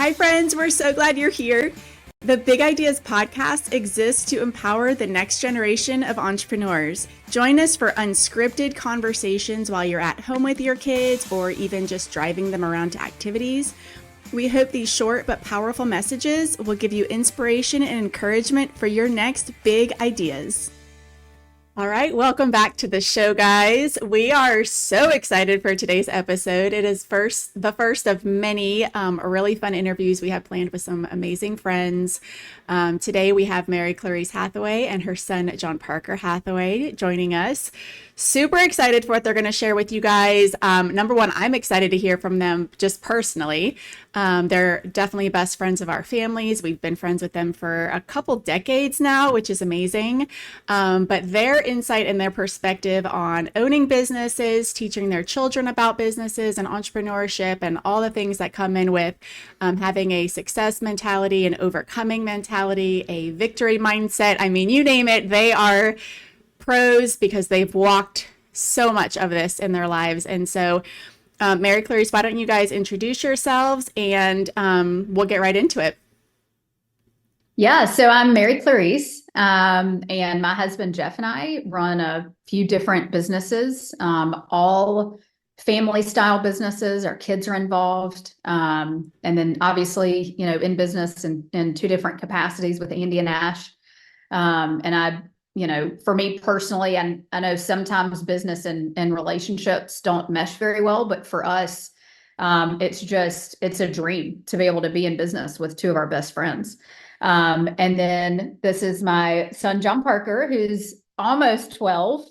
Hi, friends. We're so glad you're here. The Big Ideas podcast exists to empower the next generation of entrepreneurs. Join us for unscripted conversations while you're at home with your kids or even just driving them around to activities. We hope these short but powerful messages will give you inspiration and encouragement for your next big ideas. All right, welcome back to the show, guys. We are so excited for today's episode. It is the first of many really fun interviews we have planned with some amazing friends. Today we have Mary Clarice Hathaway and her son, John Parker Hathaway, joining us. Super excited for what they're going to share with you guys. Number one, I'm excited to hear from them just personally. They're definitely best friends of our families. We've been friends with them for a couple decades now, which is amazing. But their insight and their perspective on owning businesses, teaching their children about businesses and entrepreneurship and all the things that come in with having a success mentality, an overcoming mentality, a victory mindset. I mean, you name it, they are pros because they've walked so much of this in their lives. And so, Mary Clarice, why don't you guys introduce yourselves and we'll get right into it. Yeah, so I'm Mary Clarice, and my husband Jeff and I run a few different businesses, all family style businesses. Our kids are involved. And then obviously, in business in two different capacities with Andy and Ash. For me personally, and I know sometimes business and relationships don't mesh very well, but for us, it's a dream to be able to be in business with two of our best friends. And then this is my son, John Parker, who's almost 12.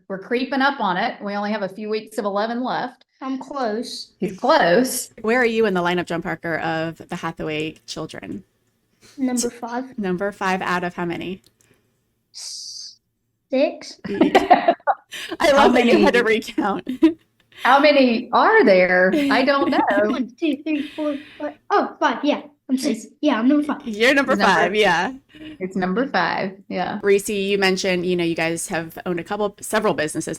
We're creeping up on it. We only have a few weeks of 11 left. I'm close. He's close. Where are you in the lineup, John Parker, of the Hathaway children? Number 5. Number 5 out of how many? 6. I love that you had to recount. How many are there? I don't know. 1, 2, 3, 4, 5. Oh, 5. Yeah, I'm 6. Yeah, I'm number 5. You're number 5. Yeah. It's number 5. Yeah. Reese, you mentioned, you guys have owned several businesses.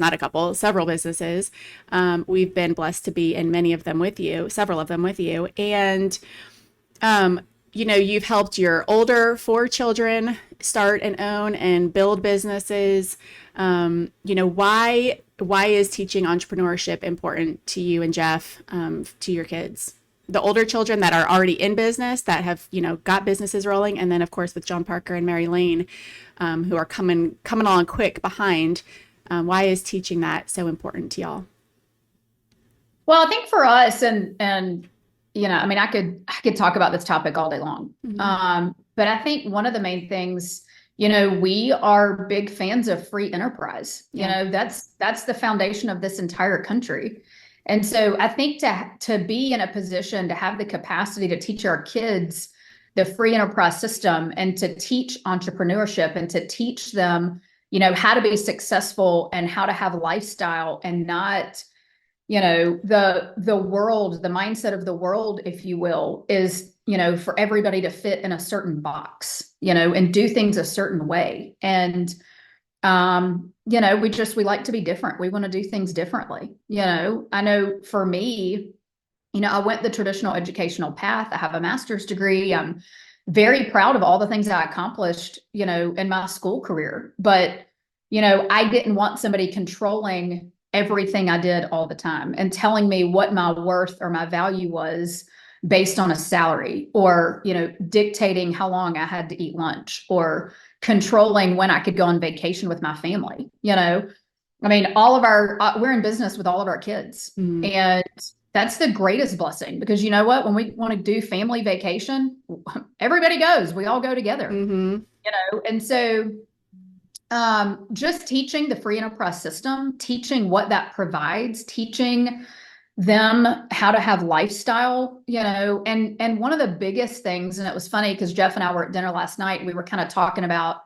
We've been blessed to be in several of them with you. And, you've helped your older 4 children start and own and build businesses. Why is teaching entrepreneurship important to you and Jeff, to your kids? The older children that are already in business, that have, got businesses rolling. And then, of course, with John Parker and Mary Lane, who are coming along quick behind. Why is teaching that so important to y'all? Well, I think for us, and I could talk about this topic all day long. Mm-hmm. But I think one of the main things, we are big fans of free enterprise. Yeah. That's the foundation of this entire country. And so I think to be in a position to have the capacity to teach our kids the free enterprise system and to teach entrepreneurship and to teach them, how to be successful and how to have lifestyle and not, the world, the mindset of the world, if you will, is, for everybody to fit in a certain box, and do things a certain way. And, we like to be different. We want to do things differently. I know for me, I went the traditional educational path. I have a master's degree. I'm very proud of all the things I accomplished, in my school career. But, I didn't want somebody controlling everything I did all the time and telling me what my worth or my value was based on a salary, or, dictating how long I had to eat lunch, or controlling when I could go on vacation with my family. We're in business with all of our kids. Mm-hmm. And that's the greatest blessing, because you know what, when we want to do family vacation, everybody goes, we all go together. Mm-hmm. And so just teaching the free enterprise system, teaching what that provides, teaching them how to have lifestyle, and one of the biggest things, and it was funny because Jeff and I were at dinner last night, we were kind of talking about,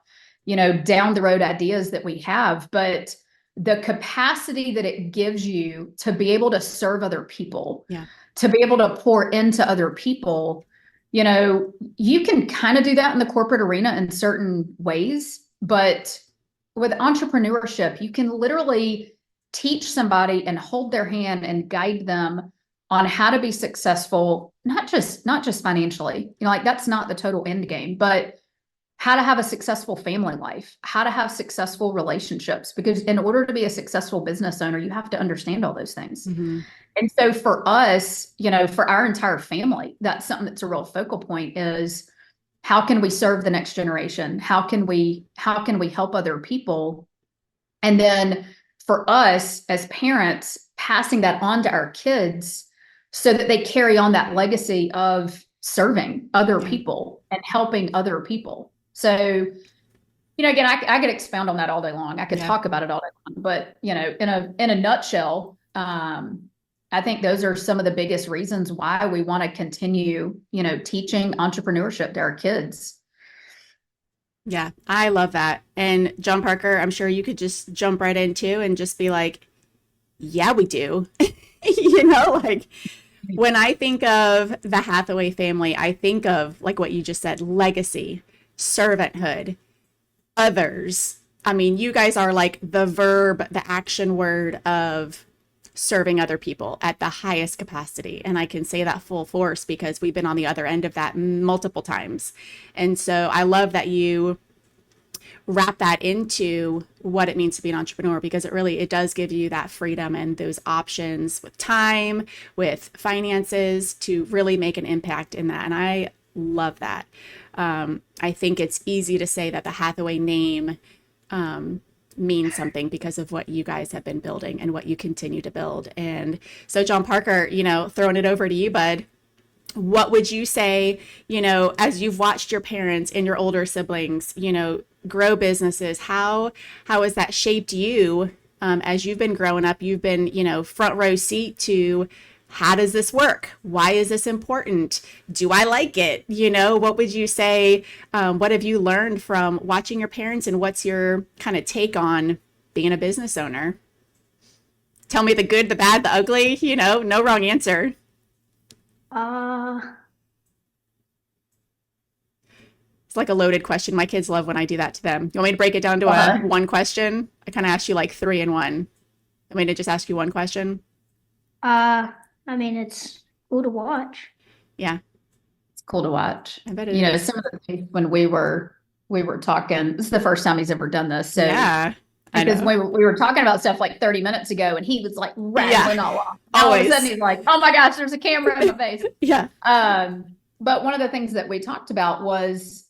down the road ideas that we have, but the capacity that it gives you to be able to serve other people, to be able to pour into other people, you can kind of do that in the corporate arena in certain ways, but with entrepreneurship, you can literally teach somebody and hold their hand and guide them on how to be successful, not just financially, like that's not the total end game, but how to have a successful family life, how to have successful relationships, because in order to be a successful business owner, you have to understand all those things. Mm-hmm. And so for us, for our entire family, that's something that's a real focal point is how can we serve the next generation? How can we help other people? And then for us as parents, passing that on to our kids so that they carry on that legacy of serving other people and helping other people. So, again, I could expound on that all day long. I could talk about it all day long, but, in a nutshell, I think those are some of the biggest reasons why we want to continue, teaching entrepreneurship to our kids. Yeah, I love that. And John Parker, I'm sure you could just jump right into and just be like, yeah, we do. Like when I think of the Hathaway family, I think of like what you just said, legacy, servanthood, others. I mean, you guys are like the verb, the action word of serving other people at the highest capacity. And I can say that full force because we've been on the other end of that multiple times. And so I love that you wrap that into what it means to be an entrepreneur, because it does give you that freedom and those options with time, with finances to really make an impact in that. And I love that. I think it's easy to say that the Hathaway name means something because of what you guys have been building and what you continue to build. And so John Parker, throwing it over to you, bud, what would you say, as you've watched your parents and your older siblings, grow businesses, how has that shaped you as you've been growing up? You've been, front row seat to how does this work? Why is this important? Do I like it? What would you say? What have you learned from watching your parents, and what's your kind of take on being a business owner? Tell me the good, the bad, the ugly, no wrong answer. It's like a loaded question. My kids love when I do that to them. You want me to break it down to one question? I kind of asked you like 3 in 1. You want me to just ask you one question? I mean, it's cool to watch. Yeah. It's cool to watch. I bet it is. Some of the things when we were talking, this is the first time he's ever done this. So yeah. Because we were talking about stuff like 30 minutes ago and he was like rattling all off. All of a sudden he's like, oh my gosh, there's a camera in my face. Yeah. But one of the things that we talked about was,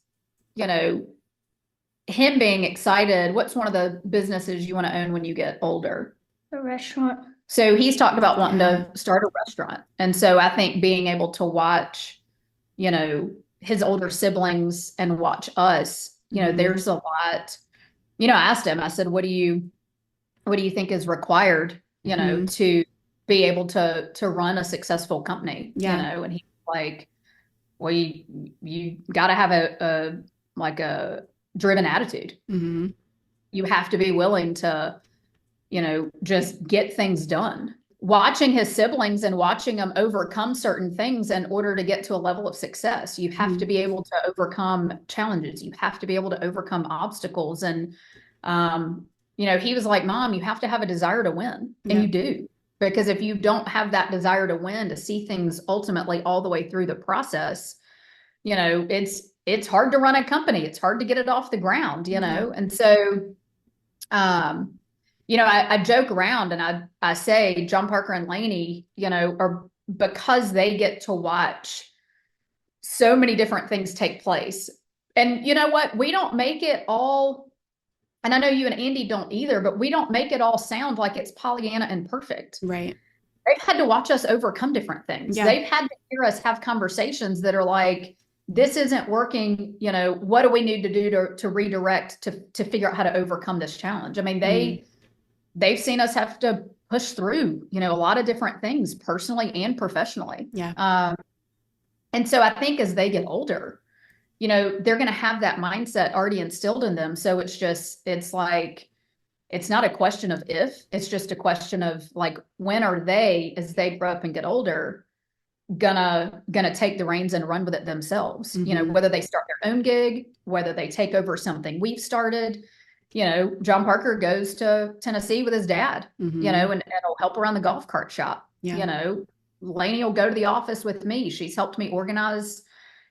him being excited. What's one of the businesses you want to own when you get older? A restaurant. So he's talked about wanting to start a restaurant. And so I think being able to watch, his older siblings and watch us, there's a lot, I asked him, I said, what do you think is required, to be able to run a successful company, and he's like, well, you got to have a driven attitude. Mm-hmm. You have to be willing to, just get things done. Watching his siblings and watching them overcome certain things in order to get to a level of success, you have to be able to overcome challenges. You have to be able to overcome obstacles. And, he was like, Mom, you have to have a desire to win. And you do, because if you don't have that desire to win, to see things ultimately all the way through the process, it's hard to run a company. It's hard to get it off the ground, And so, I joke around and I say John Parker and Lainey, are because they get to watch so many different things take place. And you know what? We don't make it all, and I know you and Andy don't either, but we don't make it all sound like it's Pollyanna and perfect. Right. They've had to watch us overcome different things. Yeah. They've had to hear us have conversations that are like, this isn't working. What do we need to do to redirect, to figure out how to overcome this challenge? I mean, they've seen us have to push through, a lot of different things personally and professionally. Yeah. And so I think as they get older, they're going to have that mindset already instilled in them. So it's like, it's not a question of if, it's just a question of like, when are they, as they grow up and get older, gonna take the reins and run with it themselves, whether they start their own gig, whether they take over something we've started. John Parker goes to Tennessee with his dad, and he'll help around the golf cart shop. Lainey will go to the office with me. She's helped me organize,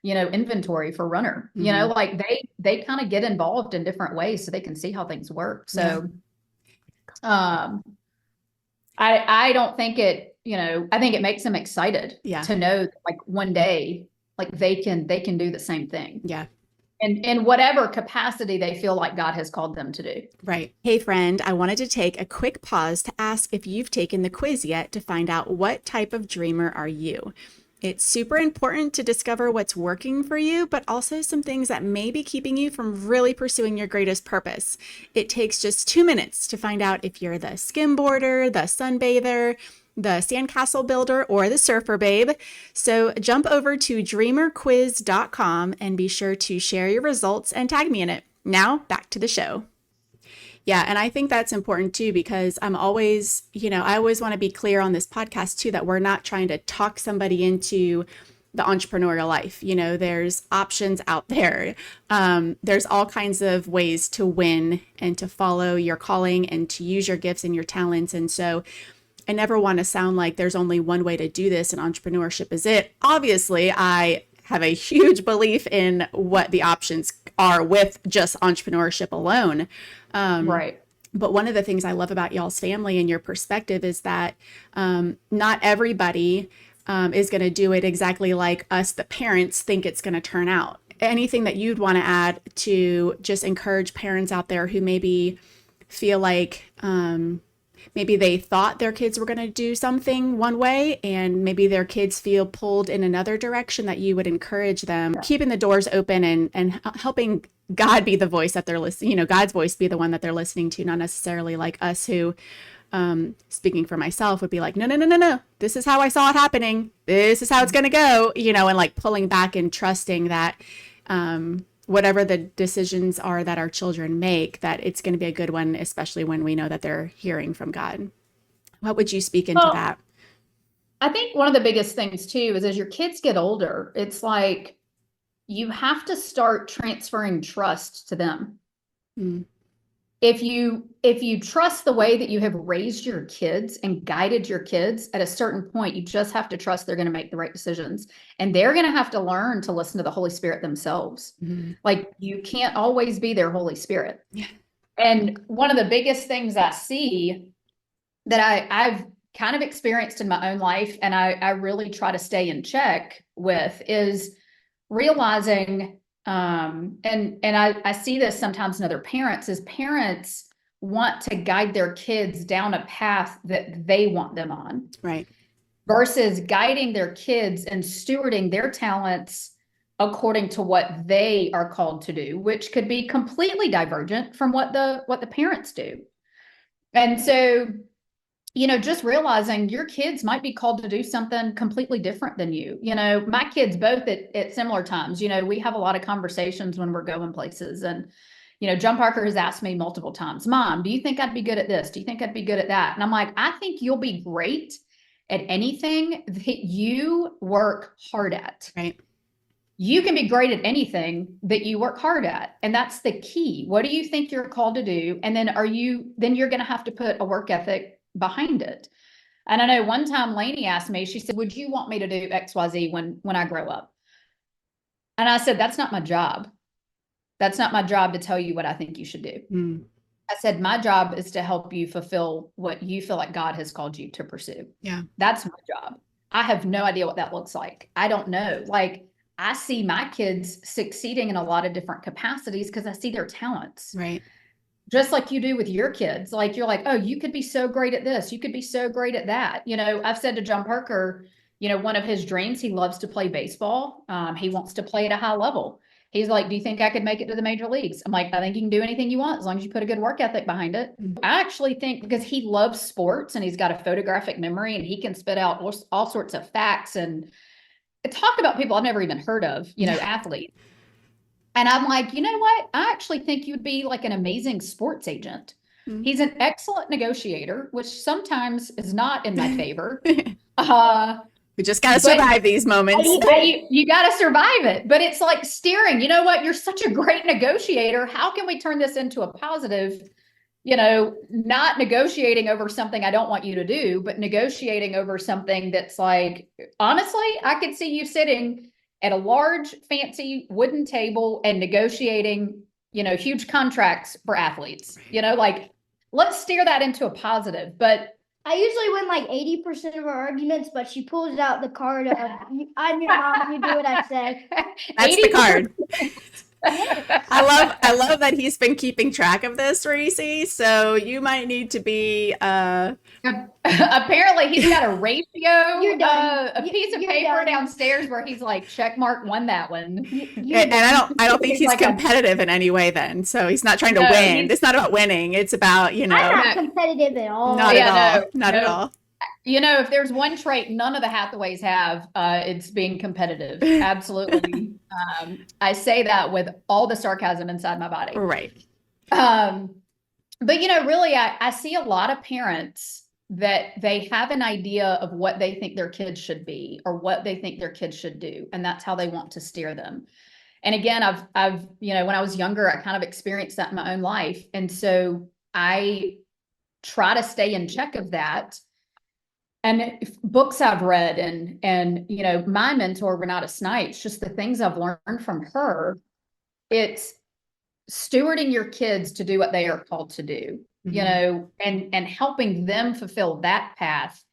inventory for Runner. Like they kind of get involved in different ways so they can see how things work. So, I don't think it, I think it makes them excited to know like one day, like they can do the same thing. Yeah. And in whatever capacity they feel like God has called them to do. Right. Hey, friend, I wanted to take a quick pause to ask if you've taken the quiz yet to find out what type of dreamer are you. It's super important to discover what's working for you, but also some things that may be keeping you from really pursuing your greatest purpose. It takes just 2 minutes to find out if you're the skimboarder, the sunbather, the sandcastle builder, or the surfer babe. So jump over to dreamerquiz.com and be sure to share your results and tag me in it. Now back to the show. Yeah, and I think that's important too, because I'm always, I always want to be clear on this podcast too, that we're not trying to talk somebody into the entrepreneurial life. There's options out there. There's all kinds of ways to win and to follow your calling and to use your gifts and your talents. And so I never want to sound like there's only one way to do this and entrepreneurship is it. Obviously, I have a huge belief in what the options are with just entrepreneurship alone. Right. But one of the things I love about y'all's family and your perspective is that not everybody is going to do it exactly like us, the parents, think it's going to turn out. Anything that you'd want to add to just encourage parents out there who maybe feel like maybe they thought their kids were going to do something one way and maybe their kids feel pulled in another direction, that you would encourage them, keeping the doors open and helping God be the voice that they're listening, God's voice be the one that they're listening to, not necessarily like us who, speaking for myself, would be like, no, this is how I saw it happening. This is how it's going to go, and like pulling back and trusting that whatever the decisions are that our children make, that it's going to be a good one, especially when we know that they're hearing from God. What would you speak into that? I think one of the biggest things too is as your kids get older, it's like you have to start transferring trust to them. Mm. If you trust the way that you have raised your kids and guided your kids, at a certain point, you just have to trust they're going to make the right decisions. And they're going to have to learn to listen to the Holy Spirit themselves. Mm-hmm. Like you can't always be their Holy Spirit. Yeah. And one of the biggest things I see that I've kind of experienced in my own life, and I really try to stay in check with, is realizing, and I see this sometimes in other parents, is parents want to guide their kids down a path that they want them on. Right. Versus guiding their kids and stewarding their talents according to what they are called to do, which could be completely divergent from what the parents do. And so, just realizing your kids might be called to do something completely different than you. My kids both at similar times, we have a lot of conversations when we're going places. And, John Parker has asked me multiple times, Mom, do you think I'd be good at this? Do you think I'd be good at that? And I'm like, I think you'll be great at anything that you work hard at. Right. You can be great at anything that you work hard at. And that's the key. What do you think you're called to do? And then you're going to have to put a work ethic behind it. And I know one time Lainey asked me, she said, would you want me to do XYZ when I grow up? And I said, that's not my job. That's not my job to tell you what I think you should do. Mm. I said, my job is to help you fulfill what you feel like God has called you to pursue. Yeah. That's my job. I have no idea what that looks like. I don't know. Like, I see my kids succeeding in a lot of different capacities because I see their talents. Right. Just like you do with your kids. Like, you're like, oh, you could be so great at this. You could be so great at that. I've said to John Parker, one of his dreams, he loves to play baseball. He wants to play at a high level. He's like, do you think I could make it to the major leagues? I'm like, I think you can do anything you want as long as you put a good work ethic behind it. Mm-hmm. I actually think, because he loves sports and he's got a photographic memory and he can spit out all sorts of facts and talk about people I've never even heard of, athletes. And I'm like, you know what? I actually think you'd be like an amazing sports agent. Mm-hmm. He's an excellent negotiator, which sometimes is not in my favor. We just got to survive these moments. You got to survive it. But it's like steering. You know what? You're such a great negotiator. How can we turn this into a positive? not negotiating over something I don't want you to do, but negotiating over something that's like, honestly, I could see you sitting at a large, fancy wooden table and negotiating, huge contracts for athletes, like let's steer that into a positive. But I usually win like 80% of our arguments, but she pulls out the card of I'm your mom, you do what I say. That's the 80%. card. I love that he's been keeping track of this, Reese. So you might need to be Apparently he's got a ratio, You're done. a piece of You're paper done. downstairs where he's like, check mark, won that one. and I don't think He's he's like competitive in any way then. So he's not trying to No, win. It's not about winning. It's about, I'm not competitive at all. not Yeah, at all. no, Not at no. all. If there's one trait none of the Hathaways have, it's being competitive. Absolutely. I say that with all the sarcasm inside my body. Right. But really, I see a lot of parents that they have an idea of what they think their kids should be or what they think their kids should do, and that's how they want to steer them. And again, I've when I was younger, I kind of experienced that in my own life, and so I try to stay in check of that. And books I've read and my mentor, Renata Snipes, just the things I've learned from her, it's stewarding your kids to do what they are called to do, and helping them fulfill that path,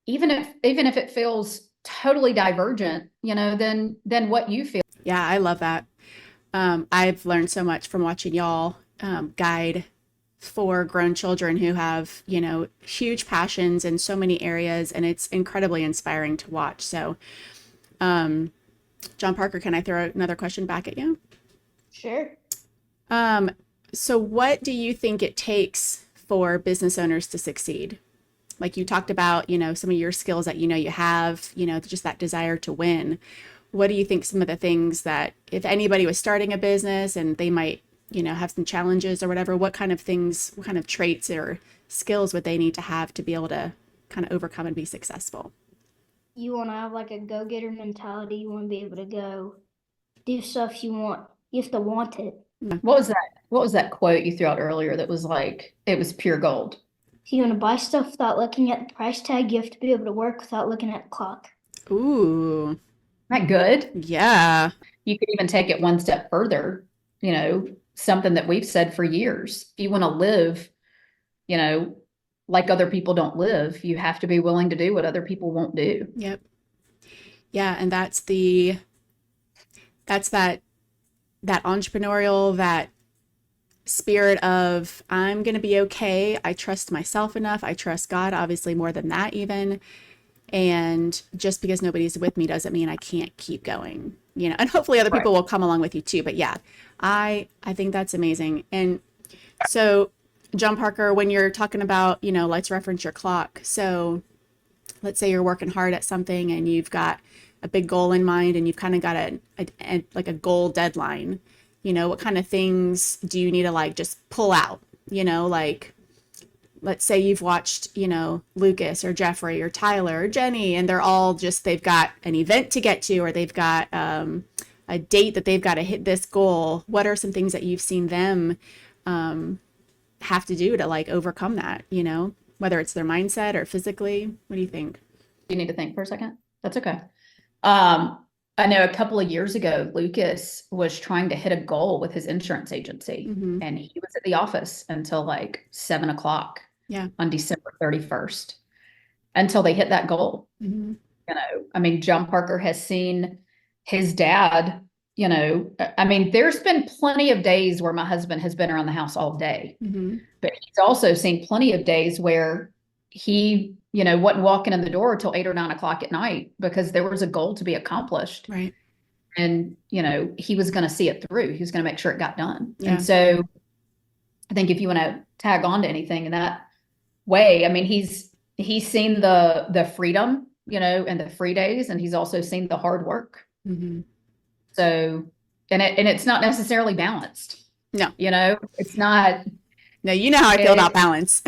even if it feels totally divergent, than what you feel. Yeah, I love that. I've learned so much from watching y'all guide 4 grown children who have, huge passions in so many areas, and it's incredibly inspiring to watch. So, John Parker, can I throw another question back at you? Sure. So what do you think it takes for business owners to succeed? Like you talked about, some of your skills that you have, just that desire to win. What do you think some of the things that if anybody was starting a business and they might have some challenges or whatever, what kind of traits or skills would they need to have to be able to kind of overcome and be successful? You want to have like a go-getter mentality. You want to be able to go do stuff you want. You have to want it. What was that quote you threw out earlier that was like, it was pure gold? If you want to buy stuff without looking at the price tag, you have to be able to work without looking at the clock. Ooh. Isn't that good? Yeah. You could even take it one step further, something that we've said for years. If you want to live, like other people don't live, you have to be willing to do what other people won't do. Yep. Yeah. And that's that entrepreneurial, that spirit of I'm going to be okay. I trust myself enough. I trust God, obviously more than that even. And just because nobody's with me doesn't mean I can't keep going, and hopefully other people will come along with you too. But yeah, I think that's amazing. And so John Parker, when you're talking about, let's reference your clock. So let's say you're working hard at something and you've got a big goal in mind and you've kind of got a goal deadline, what kind of things do you need to like just pull out, like let's say you've watched, Lucas or Jeffrey or Tyler or Jenny, and they've got an event to get to, or they've got a date that they've got to hit this goal. What are some things that you've seen them have to do to like overcome that, whether it's their mindset or physically? What do you think? You need to think for a second. That's okay. I know a couple of years ago, Lucas was trying to hit a goal with his insurance agency, and he was at the office until like 7:00 on December 31st until they hit that goal. John Parker has seen his dad, there's been plenty of days where my husband has been around the house all day, but he's also seen plenty of days where he wasn't walking in the door until 8 or 9 o'clock at night because there was a goal to be accomplished. Right. And, he was going to see it through. He was going to make sure it got done. Yeah. And so I think if you want to tag on to anything in that way, he's seen the freedom, and the free days, and he's also seen the hard work. So, and it's not necessarily balanced. No. It's not. No, you know how I feel about balance.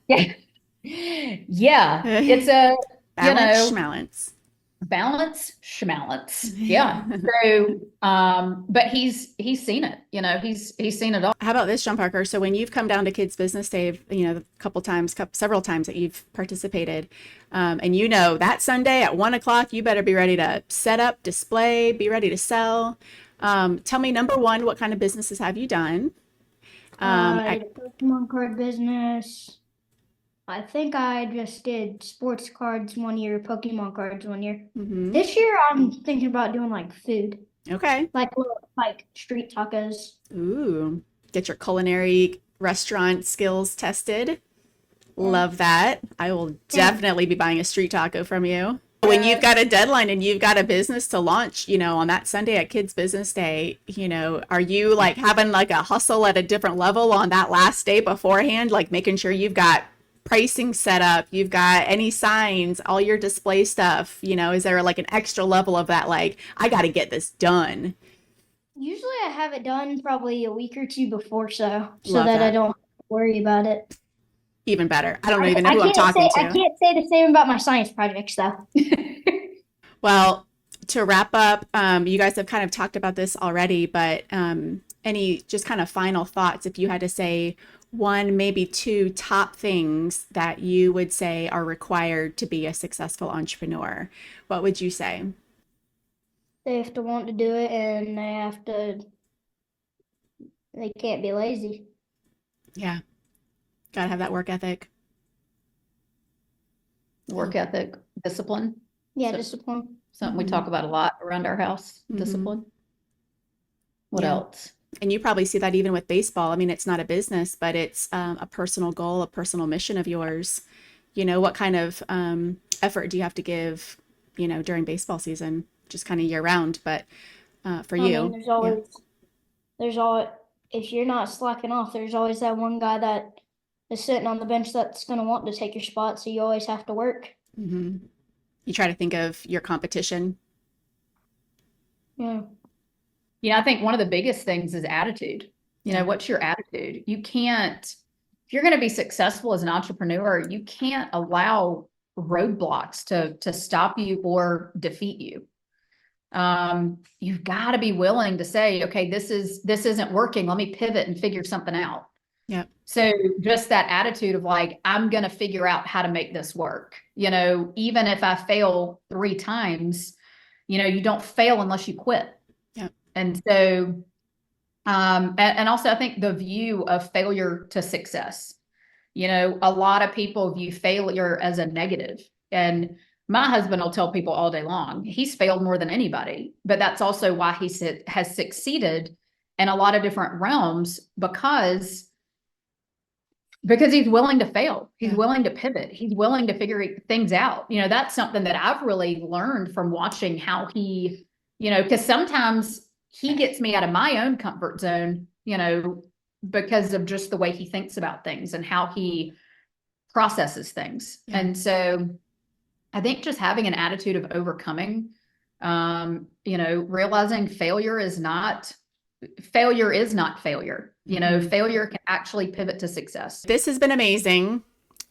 Yeah. Yeah. It's a, balance. balance, schmalance. Yeah. So, but he's seen it, he's seen it all. How about this, John Parker? So when you've come down to Kids Business Day, several times that you've participated, and that Sunday at 1 o'clock, you better be ready to set up, display, be ready to sell. Tell me, number one, what kind of businesses have you done? I did a Pokemon card business. I think I just did sports cards 1 year, Pokemon cards 1 year. Mhm. This year, I'm thinking about doing like food, Okay. like street tacos. Ooh, get your culinary restaurant skills tested. Yeah. Love that. I will definitely be buying a street taco from you. When you've got a deadline and you've got a business to launch, on that Sunday at Kids Business Day, are you like having like a hustle at a different level on that last day beforehand, like making sure you've got pricing set up, you've got any signs, all your display stuff, is there like an extra level of that, like, I got to get this done? Usually I have it done probably a week or two before, so Love that I that. don't worry about it. Even better. I don't even know who I'm talking I to. can't say the same about my science projects though. Well, to wrap up, you guys have kind of talked about this already, but any just kind of final thoughts, if you had to say one, maybe two top things that you would say are required to be a successful entrepreneur, what would you say? They have to want to do it, and they can't be lazy. Yeah, gotta have that work ethic. Work ethic, discipline. Yeah, So- discipline. Something we talk about a lot around our house, Mhm. discipline. What Yeah. else? And you probably see that even with baseball. I mean, it's not a business, but it's a personal goal, a personal mission of yours. What kind of effort do you have to give, during baseball season, just kind of year round, but for I you? mean, there's always, if you're not slacking off, there's always that one guy that is sitting on the bench that's going to want to take your spot. So you always have to work. Hmm. You try to think of your competition. Yeah. I think one of the biggest things is attitude. What's your attitude? If you're going to be successful as an entrepreneur, you can't allow roadblocks to stop you or defeat you. You've got to be willing to say, okay, this isn't working. Let me pivot and figure something out. Yeah. So just that attitude of like, I'm going to figure out how to make this work. Even if I fail 3 times, you don't fail unless you quit. Yeah. And so, and also I think the view of failure to success, a lot of people view failure as a negative. And my husband will tell people all day long, he's failed more than anybody, but that's also why he has succeeded in a lot of different realms because he's willing to fail. He's willing to pivot. He's willing to figure things out. That's something that I've really learned from watching how he, because sometimes he gets me out of my own comfort zone, because of just the way he thinks about things and how he processes things. Yeah. And so I think just having an attitude of overcoming, realizing failure is not failure. Mhm. Failure can actually pivot to success. This has been amazing.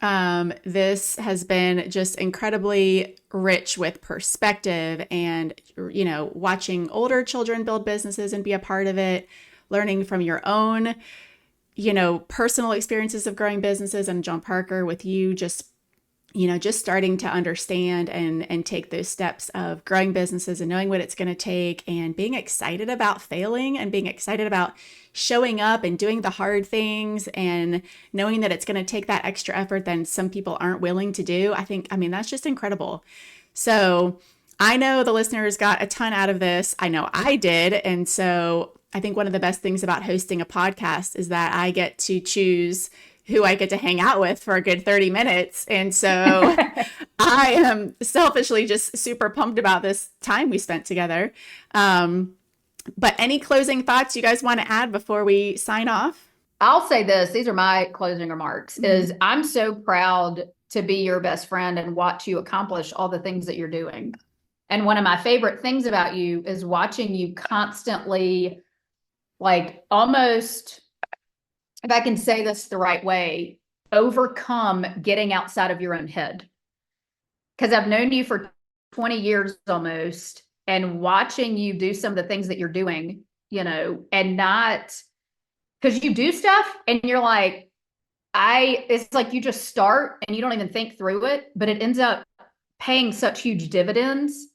This has been just incredibly rich with perspective and, watching older children build businesses and be a part of it, learning from your own, personal experiences of growing businesses, and John Parker with you just starting to understand and take those steps of growing businesses and knowing what it's going to take and being excited about failing and being excited about showing up and doing the hard things and knowing that it's going to take that extra effort that some people aren't willing to do. I mean, that's just incredible. So I know the listeners got a ton out of this. I know I did. And so I think one of the best things about hosting a podcast is that I get to choose who I get to hang out with for a good 30 minutes. And so I am selfishly just super pumped about this time we spent together. But any closing thoughts you guys want to add before we sign off? I'll say this, these are my closing remarks, is I'm so proud to be your best friend and watch you accomplish all the things that you're doing. And one of my favorite things about you is watching you constantly, like almost, if I can say this the right way, overcome getting outside of your own head. Because I've known you for 20 years almost, and watching you do some of the things that you're doing, and not because you do stuff and you're like, it's like you just start and you don't even think through it, but it ends up paying such huge dividends.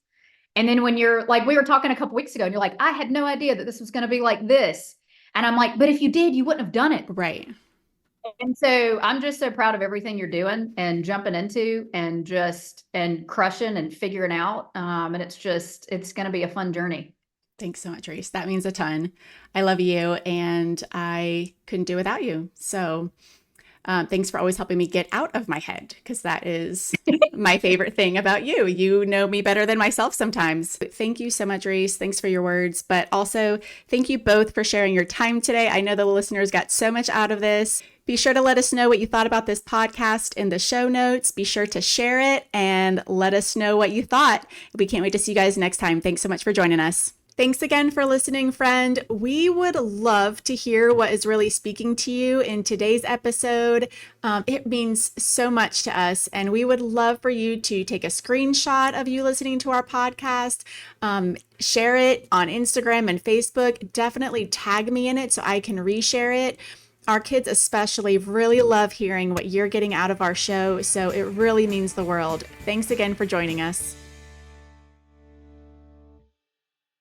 And then when you're like, we were talking a couple weeks ago and you're like, I had no idea that this was going to be like this. And I'm like, but if you did, you wouldn't have done it. Right. And so I'm just so proud of everything you're doing and jumping into and crushing and figuring out. And it's going to be a fun journey. Thanks so much, Reese. That means a ton. I love you and I couldn't do without you. So thanks for always helping me get out of my head, because that is my favorite thing about you. You know me better than myself sometimes. Thank you so much, Reese. Thanks for your words, but also thank you both for sharing your time today. I know the listeners got so much out of this. Be sure to let us know what you thought about this podcast in the show notes. Be sure to share it and let us know what you thought. We can't wait to see you guys next time. Thanks so much for joining us. Thanks again for listening, friend. We would love to hear what is really speaking to you in today's episode. It means so much to us, and we would love for you to take a screenshot of you listening to our podcast, share it on Instagram and Facebook. Definitely tag me in it so I can reshare it. Our kids especially really love hearing what you're getting out of our show, so it really means the world. Thanks again for joining us.